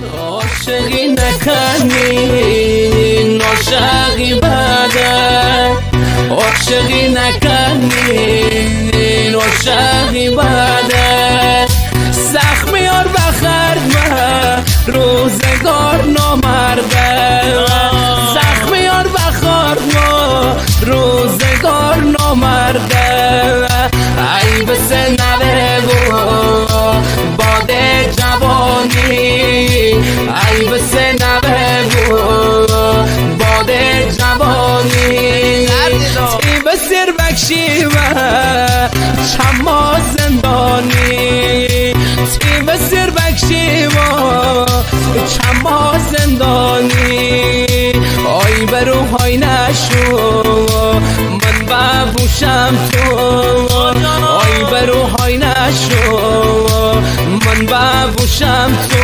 عاشقی نکنی عاشقی بده عاشقی نکنی عاشقی بده زخم یار بخرد من روزگار نامرده زخم یار بخرد من روزگار نامرده ای بسه نبگو باد جوانی ای بسه نبگو باد جوانی ای بسر بکشی و چما زندانی ای بسر بکشی و چما زندانی آی برو های نشو من ببوشم تو آی برو های نشو من ببوشم تو